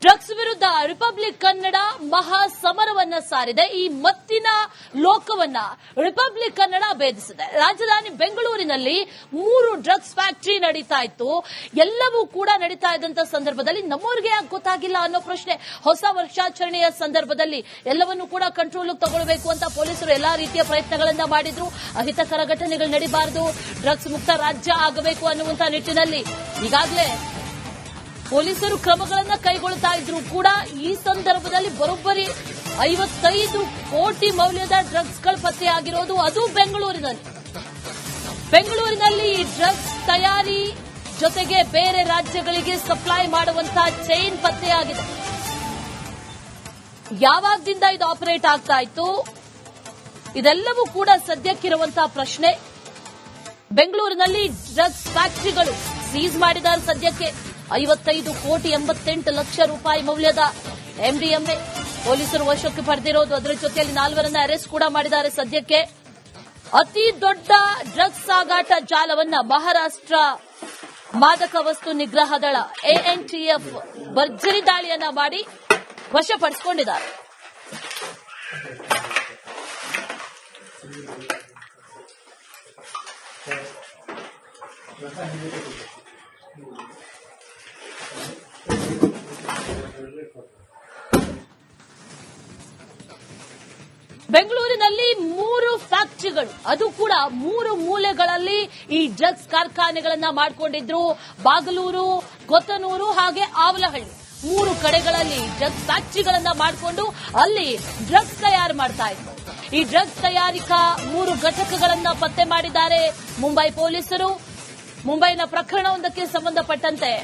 Drugs ವಿರುದ್ಧ republic Kannada ಮಹಾ ಸಮರವನ್ನ ಸಾರಿದೆ. ಈ ಮತ್ತಿನ ಲೋಕವನ್ನ ರಿಪಬ್ಲಿಕ್ ಕನ್ನಡ ಭೇದಿಸಿದೆ. ರಾಜಧಾನಿ ಬೆಂಗಳೂರಿನಲ್ಲಿ 3 ಡ್ರಗ್ಸ್ ಫ್ಯಾಕ್ಟರಿ ನಡೀತಾ ಇತ್ತು. ಎಲ್ಲವೂ ಕೂಡ ನಡೀತಾ ಇದ್ದಂತ ಸಂದರ್ಭದಲ್ಲಿ ನಮ್ಮವರಿಗೆ ಯಾಕೆ ಗೊತ್ತಾಗಿಲ್ಲ ಅನ್ನೋ ಪ್ರಶ್ನೆ. ಹೊಸ ವರ್ಷಾಚರಣೆಯ ಸಂದರ್ಭದಲ್ಲಿ ಎಲ್ಲವನ್ನೂ ಕೂಡ ಕಂಟ್ರೋಲ್ ತಗೊಳ್ಬೇಕು ಅಂತ ಪೊಲೀಸರು ಎಲ್ಲಾ ರೀತಿಯ ಪ್ರಯತ್ನಗಳನ್ನ ಮಾಡಿದ್ರು. ಅಹಿತಕರ ಘಟನೆಗಳು ನಡೀಬಾರದು, ಡ್ರಗ್ಸ್ ಮುಕ್ತ ರಾಜ್ಯ ಆಗಬೇಕು ಅನ್ನುವಂತ ನಿಟ್ಟಿನಲ್ಲಿ ಈಗಾಗಲೇ ಪೊಲೀಸರು ಕ್ರಮಗಳನ್ನು ಕೈಗೊಳ್ಳುತ್ತಾ ಇದ್ರು ಕೂಡ ಈ ಸಂದರ್ಭದಲ್ಲಿ ಬರೋಬ್ಬರಿ 55 ಕೋಟಿ ಮೌಲ್ಯದ ಡ್ರಗ್ಸ್ಗಳು ಪತ್ತೆಯಾಗಿರೋದು, ಅದು ಬೆಂಗಳೂರಿನಲ್ಲಿ ಈ ಡ್ರಗ್ಸ್ ತಯಾರಿ ಜೊತೆಗೆ ಬೇರೆ ರಾಜ್ಯಗಳಿಗೆ ಸಪ್ಲೈ ಮಾಡುವಂತಹ ಚೈನ್ ಪತ್ತೆಯಾಗಿದೆ. ಯಾವಾಗದಿಂದ ಇದು ಆಪರೇಟ್ ಆಗ್ತಾ ಇತ್ತು, ಇದೆಲ್ಲವೂ ಕೂಡ ಸದ್ಯಕ್ಕಿರುವಂತಹ ಪ್ರಶ್ನೆ. ಬೆಂಗಳೂರಿನಲ್ಲಿ ಡ್ರಗ್ಸ್ ಫ್ಯಾಕ್ಟರಿಗಳು ಸೀಸ್ ಮಾಡಿದ್ದಾರೆ. ಸದ್ಯಕ್ಕೆ 55 ಕೋಟಿ 88 ಲಕ್ಷ ರೂಪಾಯಿ ಮೌಲ್ಯದ ಎಂಡಿಎಂಎ ಪೊಲೀಸರು ವಶಕ್ಕೆ ಪಡೆದಿರೋದು. ಅದರ ಜೊತೆಯಲ್ಲಿ 4 ಅರೆಸ್ಟ್ ಕೂಡ ಮಾಡಿದ್ದಾರೆ. ಸದ್ಯಕ್ಕೆ ಅತಿ ದೊಡ್ಡ ಡ್ರಗ್ಸ್ ಸಾಗಾಟ ಜಾಲವನ್ನ ಮಹಾರಾಷ್ಟ್ರ ಮಾದಕ ವಸ್ತು ನಿಗ್ರಹ ದಳ ANTF ಭರ್ಜರಿ ದಾಳಿಯನ್ನ ಮಾಡಿ ವಶಪಡಿಸಿಕೊಂಡಿದ್ದಾರೆ. ಬೆಂಗಳೂರಿನಲ್ಲಿ 3 ಫ್ಯಾಕ್ಟರಿಗಳು, ಅದು ಕೂಡ 3 ಮೂಲೆಗಳಲ್ಲಿ ಈ ಡ್ರಗ್ಸ್ ಕಾರ್ಖಾನೆಗಳನ್ನ ಮಾಡಿಕೊಂಡಿದ್ರು. ಬಾಗಲೂರು, ಕೊತ್ತನೂರು ಹಾಗೆ ಆವಲಹಳ್ಳಿ 3 ಕಡೆಗಳಲ್ಲಿ ಡ್ರಗ್ಸ್ ಫ್ಯಾಕ್ಟರಿಗಳನ್ನ ಮಾಡಿಕೊಂಡು ಅಲ್ಲಿ ಡ್ರಗ್ಸ್ ತಯಾರು ಮಾಡ್ತಾ ಇದ್ರು. ಈ ಡ್ರಗ್ಸ್ ತಯಾರಿಕಾ 3 ಘಟಕಗಳನ್ನ ಪತ್ತೆ ಮಾಡಿದ್ದಾರೆ ಮುಂಬೈ ಪೊಲೀಸರು. ಮುಂಬೈನ ಪ್ರಕರಣವೊಂದಕ್ಕೆ ಸಂಬಂಧಪಟ್ಟಂತೆ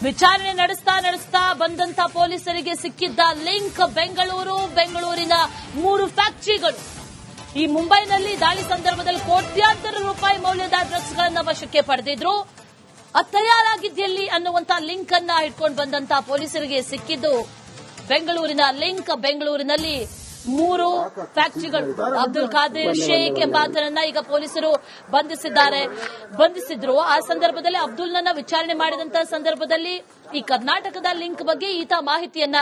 ವಿಚಾರಣೆ ನಡೆಸ್ತಾ ಬಂದಂತ ಪೊಲೀಸರಿಗೆ ಸಿಕ್ಕಿದ್ದ ಲಿಂಕ್ ಬೆಂಗಳೂರಿನ 3 ಫ್ಯಾಕ್ಟರಿಗಳು. ಈ ಮುಂಬೈನಲ್ಲಿ ದಾಳಿ ಸಂದರ್ಭದಲ್ಲಿ ಕೋಟ್ಯಾಂತರ ರೂಪಾಯಿ ಮೌಲ್ಯದ ಡ್ರಗ್ಸ್ಗಳನ್ನ ವಶಕ್ಕೆ ಪಡೆದಿದ್ರು. ಅದು ತಯಾರಾಗಿದ್ದೆಲ್ಲಿ ಅನ್ನುವಂತ ಲಿಂಕ್ ಅನ್ನ ಇಟ್ಕೊಂಡು ಬಂದಂತ ಪೊಲೀಸರಿಗೆ ಸಿಕ್ಕಿದ್ದು ಬೆಂಗಳೂರಿನ ಲಿಂಕ್. ಬೆಂಗಳೂರಿನಲ್ಲಿ 3 ಫ್ಯಾಕ್ಟರಿಗಳು. ಅಬ್ದುಲ್ ಖಾದಿರ್ ಶೇಖ್ ಎಂಬಾತನನ್ನ ಈಗ ಪೊಲೀಸರು ಬಂಧಿಸಿದ್ರು. ಆ ಸಂದರ್ಭದಲ್ಲಿ ಅಬ್ದುಲ್ನನ್ನ ವಿಚಾರಣೆ ಮಾಡಿದಂತಹ ಸಂದರ್ಭದಲ್ಲಿ ಈ ಕರ್ನಾಟಕದ ಲಿಂಕ್ ಬಗ್ಗೆ ಈತ ಮಾಹಿತಿಯನ್ನ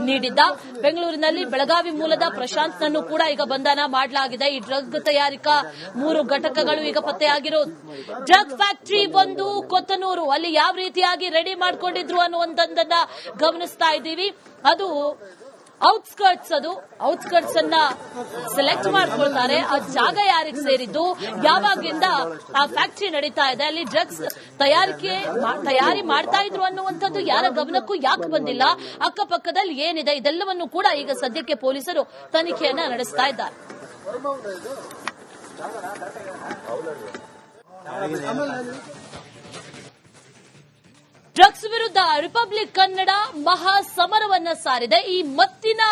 ನೀಡಿದ್ದ. ಬೆಂಗಳೂರಿನಲ್ಲಿ ಬೆಳಗಾವಿ ಮೂಲದ ಪ್ರಶಾಂತ್ನನ್ನು ಕೂಡ ಈಗ ಬಂಧನ ಮಾಡಲಾಗಿದೆ. ಈ ಡ್ರಗ್ ತಯಾರಿಕಾ 3 ಘಟಕಗಳು ಈಗ ಪತ್ತೆಯಾಗಿರೋದು. ಡ್ರಗ್ ಫ್ಯಾಕ್ಟರಿ 1 ಕೊತ್ತನೂರು, ಅಲ್ಲಿ ಯಾವ ರೀತಿಯಾಗಿ ರೆಡಿ ಮಾಡ್ಕೊಂಡಿದ್ರು ಅನ್ನುವಂಥದ್ದನ್ನ ಗಮನಿಸ್ತಾ ಇದ್ದೀವಿ. ಅದು ಔಟ್ಸ್ಕರ್ಟ್ಸ್ ಅನ್ನ ಸೆಲೆಕ್ಟ್ ಮಾಡ್ಕೊಳ್ತಾರೆ. ಆ ಜಾಗ ಯಾರಿಗೆ ಸೇರಿದ್ದು, ಯಾವಾಗಿಂದ ಆ ಫ್ಯಾಕ್ಟರಿ ನಡೀತಾ ಇದೆ, ಅಲ್ಲಿ ಡ್ರಗ್ಸ್ ತಯಾರಿ ಮಾಡ್ತಾ ಇದ್ರು ಅನ್ನುವಂಥದ್ದು ಯಾರ ಗಮನಕ್ಕೂ ಯಾಕೆ ಬಂದಿಲ್ಲ, ಅಕ್ಕಪಕ್ಕದಲ್ಲಿ ಏನಿದೆ ಇದೆಲ್ಲವನ್ನು ಕೂಡ ಈಗ ಸದ್ಯಕ್ಕೆ ಪೊಲೀಸರು ತನಿಖೆಯನ್ನ ನಡೆಸ್ತಾ ಇದ್ದಾರೆ. ಡ್ರಗ್ಸ್ ವಿರುದ್ಧ ರಿಪಬ್ಲಿಕ್ ಕನ್ನಡ ಮಹಾ ಸಮರವನ್ನ ಸಾರಿದೆ. ಈ ಮತ್ತಿನ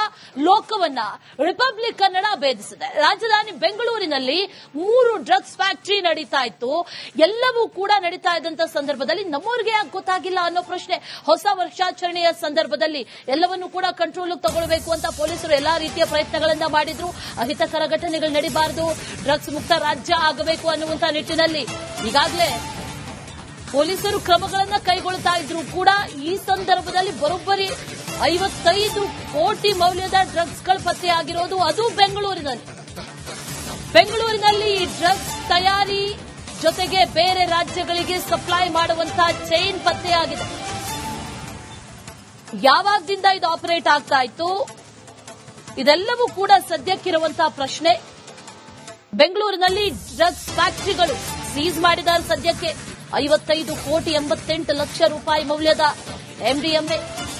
ಲೋಕವನ್ನ ರಿಪಬ್ಲಿಕ್ ಕನ್ನಡ ಭೇದಿಸಿದೆ. ರಾಜಧಾನಿ ಬೆಂಗಳೂರಿನಲ್ಲಿ 3 ಡ್ರಗ್ಸ್ ಫ್ಯಾಕ್ಟರಿ ನಡೀತಾ ಇತ್ತು. ಎಲ್ಲವೂ ಕೂಡ ನಡೀತಾ ಇದ್ದಂತ ಸಂದರ್ಭದಲ್ಲಿ ನಮ್ಮವರಿಗೆ ಯಾಕೆ ಗೊತ್ತಾಗಿಲ್ಲ ಅನ್ನೋ ಪ್ರಶ್ನೆ. ಹೊಸ ವರ್ಷಾಚರಣೆಯ ಸಂದರ್ಭದಲ್ಲಿ ಎಲ್ಲವನ್ನೂ ಕೂಡ ಕಂಟ್ರೋಲ್ ತಗೊಳ್ಬೇಕು ಅಂತ ಪೊಲೀಸರು ಎಲ್ಲಾ ರೀತಿಯ ಪ್ರಯತ್ನಗಳನ್ನ ಮಾಡಿದ್ರು. ಅಹಿತಕರ ಘಟನೆಗಳು ನಡೀಬಾರದು, ಡ್ರಗ್ಸ್ ಮುಕ್ತ ರಾಜ್ಯ ಆಗಬೇಕು ಅನ್ನುವಂತ ನಿಟ್ಟಿನಲ್ಲಿ ಈಗಾಗಲೇ ಪೊಲೀಸರು ಕ್ರಮಗಳನ್ನು ಕೈಗೊಳ್ಳುತ್ತಾ ಇದ್ರು ಕೂಡ ಈ ಸಂದರ್ಭದಲ್ಲಿ ಬರೋಬ್ಬರಿ 55 ಕೋಟಿ ಮೌಲ್ಯದ ಡ್ರಗ್ಸ್ಗಳು ಪತ್ತೆಯಾಗಿರೋದು, ಅದು ಬೆಂಗಳೂರಿನಲ್ಲಿ ಈ ಡ್ರಗ್ಸ್ ತಯಾರಿ ಜೊತೆಗೆ ಬೇರೆ ರಾಜ್ಯಗಳಿಗೆ ಸಪ್ಲೈ ಮಾಡುವಂತಹ ಚೈನ್ ಪತ್ತೆಯಾಗಿದೆ. ಯಾವಾಗದಿಂದ ಇದು ಆಪರೇಟ್ ಆಗ್ತಾ ಇತ್ತು, ಇದೆಲ್ಲವೂ ಕೂಡ ಸದ್ಯಕ್ಕಿರುವಂತಹ ಪ್ರಶ್ನೆ. ಬೆಂಗಳೂರಿನಲ್ಲಿ ಡ್ರಗ್ಸ್ ಫ್ಯಾಕ್ಟರಿಗಳು ಸೀಸ್ ಮಾಡಿದ್ದಾರೆ. ಸದ್ಯಕ್ಕೆ 55 ಕೋಟಿ 88 ಲಕ್ಷ ರೂಪಾಯಿ ಮೌಲ್ಯದ ಎಂಡಿಎಂಎ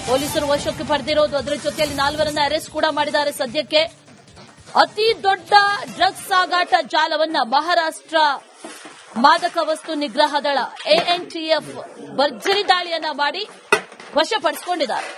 ಪೊಲೀಸರು ವಶಕ್ಕೆ ಪಡೆದಿರೋದು. ಅದರ ಜೊತೆಯಲ್ಲಿ 4 ಅರೆಸ್ಟ್ ಕೂಡ ಮಾಡಿದ್ದಾರೆ. ಸದ್ಯಕ್ಕೆ ಅತಿ ದೊಡ್ಡ ಡ್ರಗ್ಸ್ ಸಾಗಾಟ ಜಾಲವನ್ನ ಮಹಾರಾಷ್ಟ್ರ ಮಾದಕ ವಸ್ತು ನಿಗ್ರಹ ದಳ ANTF ಭರ್ಜರಿ ದಾಳಿಯನ್ನ ಮಾಡಿ ವಶಪಡಿಸಿಕೊಂಡಿದ್ದಾರೆ.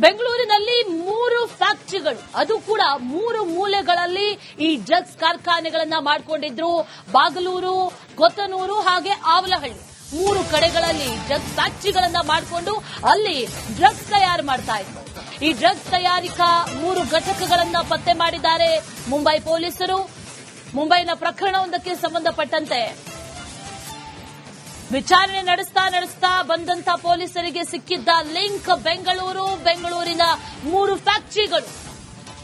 ಬೆಂಗಳೂರಿನಲ್ಲಿ 3 ಫ್ಯಾಕ್ಟರಿಗಳು, ಅದು ಕೂಡ 3 ಮೂಲೆಗಳಲ್ಲಿ ಈ ಡ್ರಗ್ಸ್ ಕಾರ್ಖಾನೆಗಳನ್ನ ಮಾಡಿಕೊಂಡಿದ್ರು. ಬಾಗಲೂರು, ಕೊತ್ತನೂರು ಹಾಗೆ ಆವಲಹಳ್ಳಿ 3 ಕಡೆಗಳಲ್ಲಿ ಡ್ರಗ್ಸ್ ಫ್ಯಾಕ್ಟರಿಗಳನ್ನ ಮಾಡಿಕೊಂಡು ಅಲ್ಲಿ ಡ್ರಗ್ಸ್ ತಯಾರು ಮಾಡ್ತಾ ಇದ್ರು. ಈ ಡ್ರಗ್ಸ್ ತಯಾರಿಕಾ 3 ಘಟಕಗಳನ್ನ ಪತ್ತೆ ಮಾಡಿದ್ದಾರೆ ಮುಂಬೈ ಪೊಲೀಸರು. ಮುಂಬೈನ ಪ್ರಕರಣವೊಂದಕ್ಕೆ ಸಂಬಂಧಪಟ್ಟಂತೆ ವಿಚಾರಣೆ ನಡೆಸ್ತಾ ಬಂದಂತ ಪೊಲೀಸರಿಗೆ ಸಿಕ್ಕಿದ್ದ ಲಿಂಕ್ ಬೆಂಗಳೂರಿನ 3 ಫ್ಯಾಕ್ಟರಿಗಳು.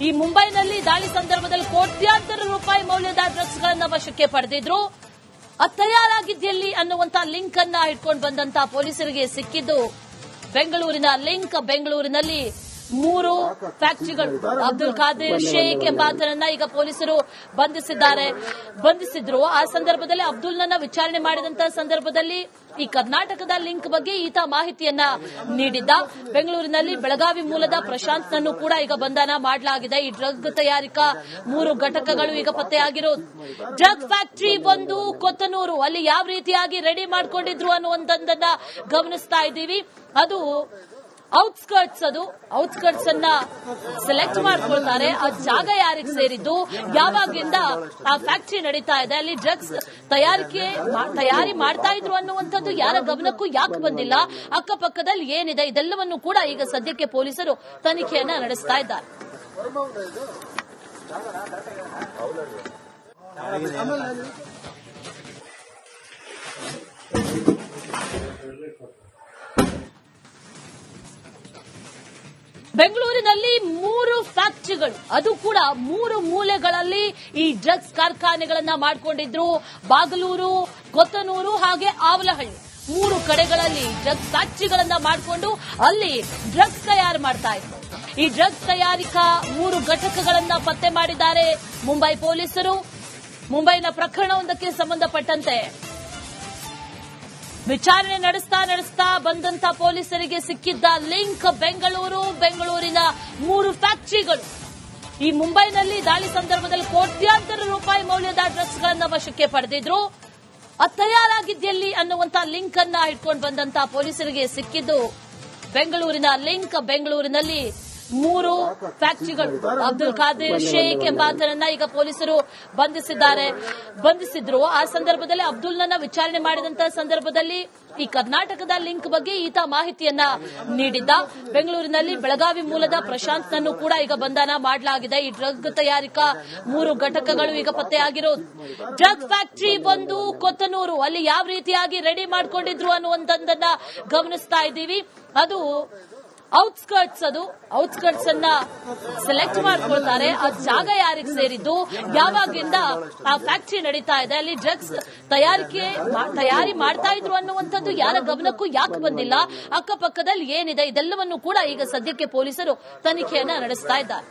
ಈ ಮುಂಬೈನಲ್ಲಿ ದಾಳಿ ಸಂದರ್ಭದಲ್ಲಿ ಕೋಟ್ಯಾಂತರ ರೂಪಾಯಿ ಮೌಲ್ಯದ ಡ್ರಗ್ಸ್ ಗಳನ್ನ ವಶಕ್ಕೆ ಪಡೆದಿದ್ರು. ಅದು ತಯಾರಾಗಿದ್ದೆಲ್ಲಿ ಅನ್ನುವಂತ ಲಿಂಕ್ ಅನ್ನ ಇಟ್ಕೊಂಡು ಬಂದಂತ ಪೊಲೀಸರಿಗೆ ಸಿಕ್ಕಿದ್ದು ಬೆಂಗಳೂರಿನಲ್ಲಿ 3 ಫ್ಯಾಕ್ಟರಿಗಳು. ಅಬ್ದುಲ್ ಖಾದಿರ್ ಶೇಖ್ ಎಂಬಾತನನ್ನ ಈಗ ಪೊಲೀಸರು ಬಂಧಿಸಿದ್ರು. ಆ ಸಂದರ್ಭದಲ್ಲಿ ಅಬ್ದುಲ್ನನ್ನ ವಿಚಾರಣೆ ಮಾಡಿದಂತಹ ಸಂದರ್ಭದಲ್ಲಿ ಈ ಕರ್ನಾಟಕದ ಲಿಂಕ್ ಬಗ್ಗೆ ಈತ ಮಾಹಿತಿಯನ್ನ ನೀಡಿದ್ದ. ಬೆಂಗಳೂರಿನಲ್ಲಿ ಬೆಳಗಾವಿ ಮೂಲದ ಪ್ರಶಾಂತ್ನನ್ನು ಕೂಡ ಈಗ ಬಂಧನ ಮಾಡಲಾಗಿದೆ. ಈ ಡ್ರಗ್ ತಯಾರಿಕಾ 3 ಘಟಕಗಳು ಈಗ ಪತ್ತೆಯಾಗಿರೋದು. ಡ್ರಗ್ ಫ್ಯಾಕ್ಟರಿ ಒಂದು ಕೊತ್ತನೂರು, ಅಲ್ಲಿ ಯಾವ ರೀತಿಯಾಗಿ ರೆಡಿ ಮಾಡ್ಕೊಂಡಿದ್ರು ಅನ್ನುವಂಥದ್ದನ್ನ ಗಮನಿಸ್ತಾ ಇದ್ದೀವಿ. ಅದು ಔಟ್ಸ್ಕರ್ಟ್ಸ್ ಅನ್ನ ಸೆಲೆಕ್ಟ್ ಮಾಡ್ಕೊಳ್ತಾರೆ. ಆ ಜಾಗ ಯಾರಿಗೆ ಸೇರಿದ್ದು, ಯಾವಾಗಿಂದ ಆ ಫ್ಯಾಕ್ಟರಿ ನಡೀತಾ ಇದೆ, ಅಲ್ಲಿ ಡ್ರಗ್ಸ್ ತಯಾರಿ ಮಾಡ್ತಾ ಇದ್ರು ಅನ್ನುವಂಥದ್ದು ಯಾರ ಗಮನಕ್ಕೂ ಯಾಕೆ ಬಂದಿಲ್ಲ, ಅಕ್ಕಪಕ್ಕದಲ್ಲಿ ಏನಿದೆ ಇದೆಲ್ಲವನ್ನು ಕೂಡ ಈಗ ಸದ್ಯಕ್ಕೆ ಪೊಲೀಸರು ತನಿಖೆಯನ್ನ ನಡೆಸ್ತಾ ಇದ್ದಾರೆ. ಬೆಂಗಳೂರಿನಲ್ಲಿ 3 ಫ್ಯಾಕ್ಟರಿಗಳು, ಅದು ಕೂಡ 3 ಮೂಲೆಗಳಲ್ಲಿ ಈ ಡ್ರಗ್ಸ್ ಕಾರ್ಖಾನೆಗಳನ್ನ ಮಾಡಿಕೊಂಡಿದ್ರು. ಬಾಗಲೂರು, ಕೊತ್ತನೂರು ಹಾಗೆ ಆವಲಹಳ್ಳಿ 3 ಕಡೆಗಳಲ್ಲಿ ಡ್ರಗ್ಸ್ ಫ್ಯಾಕ್ಟರಿಗಳನ್ನ ಮಾಡಿಕೊಂಡು ಅಲ್ಲಿ ಡ್ರಗ್ಸ್ ತಯಾರು ಮಾಡ್ತಾ ಇದ್ರು. ಈ ಡ್ರಗ್ಸ್ ತಯಾರಿಕಾ 3 ಘಟಕಗಳನ್ನ ಪತ್ತೆ ಮಾಡಿದ್ದಾರೆ ಮುಂಬೈ ಪೊಲೀಸರು. ಮುಂಬೈನ ಪ್ರಕರಣವೊಂದಕ್ಕೆ ಸಂಬಂಧಪಟ್ಟಂತೆ ವಿಚಾರಣೆ ನಡೆಸ್ತಾ ಬಂದಂತ ಪೊಲೀಸರಿಗೆ ಸಿಕ್ಕಿದ್ದ ಲಿಂಕ್ ಬೆಂಗಳೂರಿನ 3 ಫ್ಯಾಕ್ಟರಿಗಳು. ಈ ಮುಂಬೈನಲ್ಲಿ ದಾಳಿ ಸಂದರ್ಭದಲ್ಲಿ ಕೋಟ್ಯಾಂತರ ರೂಪಾಯಿ ಮೌಲ್ಯದ ಡ್ರಗ್ಸ್ ಗಳನ್ನ ವಶಕ್ಕೆ ಪಡೆದಿದ್ರು. ಅದು ತಯಾರಾಗಿದ್ದೆಲ್ಲಿ ಅನ್ನುವಂತ ಲಿಂಕ್ ಅನ್ನ ಇಟ್ಕೊಂಡು ಬಂದಂತ ಪೊಲೀಸರಿಗೆ ಸಿಕ್ಕಿದ್ದು ಬೆಂಗಳೂರಿನಲ್ಲಿ 3 ಫ್ಯಾಕ್ಟರಿಗಳು. ಅಬ್ದುಲ್ ಖಾದಿರ್ ಶೇಖ್ ಎಂಬಾತನನ್ನ ಈಗ ಪೊಲೀಸರು ಬಂಧಿಸಿದ್ರು. ಆ ಸಂದರ್ಭದಲ್ಲಿ ಅಬ್ದುಲ್ನನ್ನ ವಿಚಾರಣೆ ಮಾಡಿದಂತಹ ಸಂದರ್ಭದಲ್ಲಿ ಈ ಕರ್ನಾಟಕದ ಲಿಂಕ್ ಬಗ್ಗೆ ಈತ ಮಾಹಿತಿಯನ್ನ ನೀಡಿದ್ದ. ಬೆಂಗಳೂರಿನಲ್ಲಿ ಬೆಳಗಾವಿ ಮೂಲದ ಪ್ರಶಾಂತ್ನನ್ನು ಕೂಡ ಈಗ ಬಂಧನ ಮಾಡಲಾಗಿದೆ. ಈ ಡ್ರಗ್ ತಯಾರಿಕಾ 3 ಘಟಕಗಳು ಈಗ ಪತ್ತೆಯಾಗಿರೋದು. ಡ್ರಗ್ ಫ್ಯಾಕ್ಟರಿ ಒಂದು ಕೊತ್ತನೂರು, ಅಲ್ಲಿ ಯಾವ ರೀತಿಯಾಗಿ ರೆಡಿ ಮಾಡ್ಕೊಂಡಿದ್ರು ಅನ್ನುವಂಥದ್ದನ್ನ ಗಮನಿಸ್ತಾ ಇದ್ದೀವಿ. ಅದು ಔಟ್ಸ್ಕರ್ಟ್ಸ್ ಅನ್ನ ಸೆಲೆಕ್ಟ್ ಮಾಡ್ಕೊಳ್ತಾರೆ. ಆ ಜಾಗ ಯಾರಿಗೆ ಸೇರಿದ್ದು, ಯಾವಾಗಿಂದ ಆ ಫ್ಯಾಕ್ಟರಿ ನಡೀತಾ ಇದೆ, ಅಲ್ಲಿ ಡ್ರಗ್ಸ್ ತಯಾರಿ ಮಾಡ್ತಾ ಇದ್ರು ಅನ್ನುವಂಥದ್ದು ಯಾರ ಗಮನಕ್ಕೂ ಯಾಕೆ ಬಂದಿಲ್ಲ, ಅಕ್ಕಪಕ್ಕದಲ್ಲಿ ಏನಿದೆ ಇದೆಲ್ಲವನ್ನು ಕೂಡ ಈಗ ಸದ್ಯಕ್ಕೆ ಪೊಲೀಸರು ತನಿಖೆಯನ್ನ ನಡೆಸ್ತಾ ಇದ್ದಾರೆ.